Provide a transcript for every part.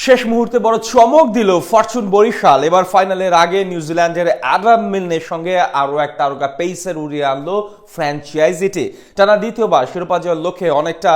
শেষ মুহূর্তে বড় চমক দিল ফরচুন বরিশাল। এবার ফাইনালের আগে নিউজিল্যান্ডের অ্যাডাম মিলনের সঙ্গে আরও এক তারকা পেসার উড়িয়ে আনলো ফ্র্যাঞ্চাইজিটি। টানা দ্বিতীয়বার শিরোপা জয়ের লক্ষ্যে অনেকটা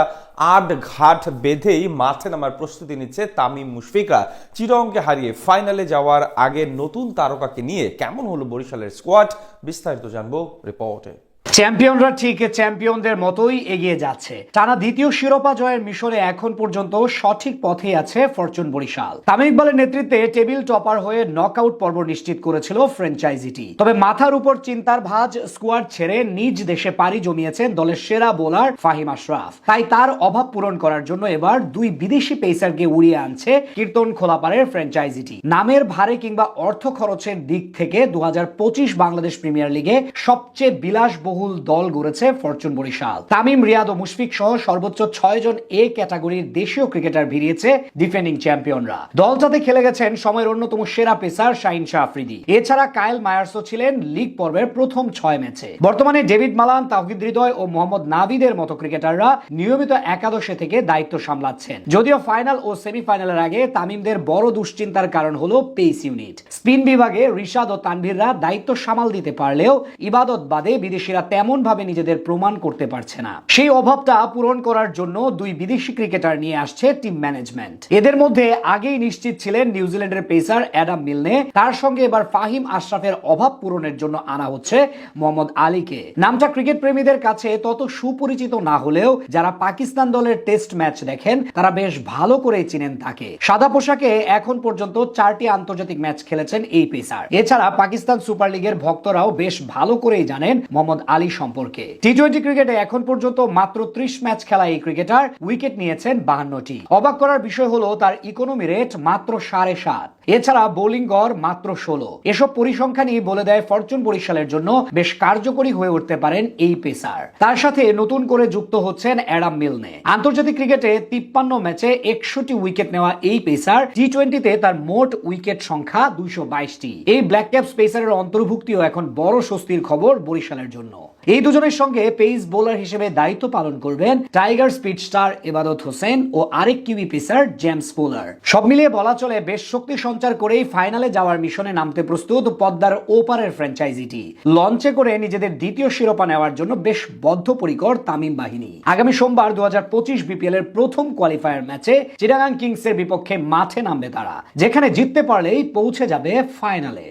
আট ঘাট বেঁধেই মাঠে নামার প্রস্তুতি নিচ্ছে তামিম মুশফিকরা। চিরঙ্গে হারিয়ে ফাইনালে যাওয়ার আগে নতুন তারকাকে নিয়ে কেমন হলো বরিশালের স্কোয়াড, বিস্তারিত জানবো রিপোর্টে। চ্যাম্পিয়নরা ঠিক চ্যাম্পিয়নদের মতোই এগিয়ে যাচ্ছে। টানা দ্বিতীয় শিরোপা জয়ের মিশনে এখন পর্যন্ত সঠিক পথে আছে ফরচুন বরিশাল। তামিম ইকবালের নেতৃত্বে টেবিল টপার হয়ে নকআউট পর্ব নিশ্চিত করেছিল ফ্র্যাঞ্চাইজিটি। তবে মাথার উপর চিন্তার ভাঁজ স্কোয়াড ছেড়ে নিজ দেশে পাড়ি জমিয়েছেন দলের সেরা বোলার ফাহিম আশরাফ। তাই তার অভাব পূরণ করার জন্য এবার দুই বিদেশি পেসারকে উড়িয়ে আনছে কীর্তন খোলাপাড়ের ফ্র্যাঞ্চাইজিটি। নামের ভারে কিংবা অর্থ খরচের দিক থেকে 2025 বাংলাদেশ প্রিমিয়ার লিগে সবচেয়ে বিলাসবহুল দল গড়েছে ফরচুন বরিশাল। তামিম, রিয়াদ ও মুশফিক সহ সর্বোচ্চ 6 জন এ ক্যাটাগরির দেশীয় ক্রিকেটার ভিড়িয়েছে ডিফেন্ডিং চ্যাম্পিয়নরা। দলটাতে খেলে গেছেন সময়ের অন্যতম সেরা পেসার শাহিন শাহ আফ্রিদি। এছাড়া কায়েল মায়ার্সও ছিলেন লিগ পর্বের প্রথম 6 ম্যাচে। বর্তমানে ডেভিড মালান, তাওহিদ হৃদয় ও মোহাম্মদ নাভিদের মতো ক্রিকেটাররা নিয়মিত একাদশে থেকে দায়িত্ব সামলাচ্ছেন। যদিও ফাইনাল ও সেমিফাইনালের আগে তামিমদের বড় দুশ্চিন্তার কারণ হলো পেস ইউনিট। স্পিন বিভাগে রিশাদ ও তানভীররা দায়িত্ব সামাল দিতে পারলেও ইবাদত বাদে বিদেশিরা তেমন ভাবে নিজেদের প্রমাণ করতে পারছে না। সেই অভাবটা পূরণ করার জন্য দুই বিদেশি ক্রিকেটার নিয়ে আসছে টিম ম্যানেজমেন্ট। এদের মধ্যে আগেই নিশ্চিত ছিলেন নিউজিল্যান্ডের পেসার অ্যাডাম মিলনে। তার সঙ্গে এবার ফাহিম আশরাফের অভাব পূরণের জন্য আনা হচ্ছে মোহাম্মদ আলীকে। নামটা ক্রিকেট প্রেমীদের কাছে তত সুপরিচিত না হলেও যারা পাকিস্তান দলের টেস্ট ম্যাচ দেখেন তারা বেশ ভালো করেই চিনেন তাকে। সাদা পোশাকে এখন পর্যন্ত 4টি আন্তর্জাতিক ম্যাচ খেলেছেন এই পেসার। এছাড়া পাকিস্তান সুপার লিগের ভক্তরাও বেশ ভালো করেই জানেন মোহাম্মদ আলী সম্পর্কে। টি-20 ক্রিকেটে এখন পর্যন্ত মাত্র 30 ম্যাচ খেলা এই ক্রিকেটার উইকেট নিয়েছেন 52টি। অবাক করার বিষয় হলো তার ইকোনমি রেট মাত্র 7.5। এছাড়া বোলিং গড় মাত্র 16। এসব পরিসংখ্যানই বলে দেয় ফরচুন বরিশালের জন্য বেশ কার্যকরী হয়ে উঠতে পারেন এই পেসার। তার সাথে নতুন করে যুক্ত হচ্ছেন অ্যাডাম মিলনে। আন্তর্জাতিক ক্রিকেটে 53 ম্যাচে 61টি উইকেট নেওয়া এই পেসার টি-20তে তার মোট উইকেট সংখ্যা 222টি। এই ব্ল্যাক ক্যাপস পেসারের অন্তর্ভুক্তিও এখন বড় স্বস্তির খবর বরিশালের জন্য। এই দুজনের সঙ্গে পেস বোলার হিসেবে দায়িত্ব পালন করবেন টাইগার স্পিড স্টার ইবাদত হোসেন ও আরেক কিউই পেসার জেমস পোলার। সব মিলিয়ে বলা চলে বেশ শক্তি সঞ্চার করেই ফাইনালে যাওয়ার মিশনে নামতে প্রস্তুত পদ্মার ওপারের ফ্র্যাঞ্চাইজিটি। লঞ্চে করে নিজেদের দ্বিতীয় শিরোপা নেওয়ার জন্য বেশ বদ্ধপরিকর তামিম বাহিনী। আগামী সোমবার 2025 বিপিএল এর প্রথম কোয়ালিফায়ার ম্যাচে চিটাগাং কিংসের বিপক্ষে মাঠে নামবে তারা, যেখানে জিততে পারলেই পৌঁছে যাবে ফাইনালে।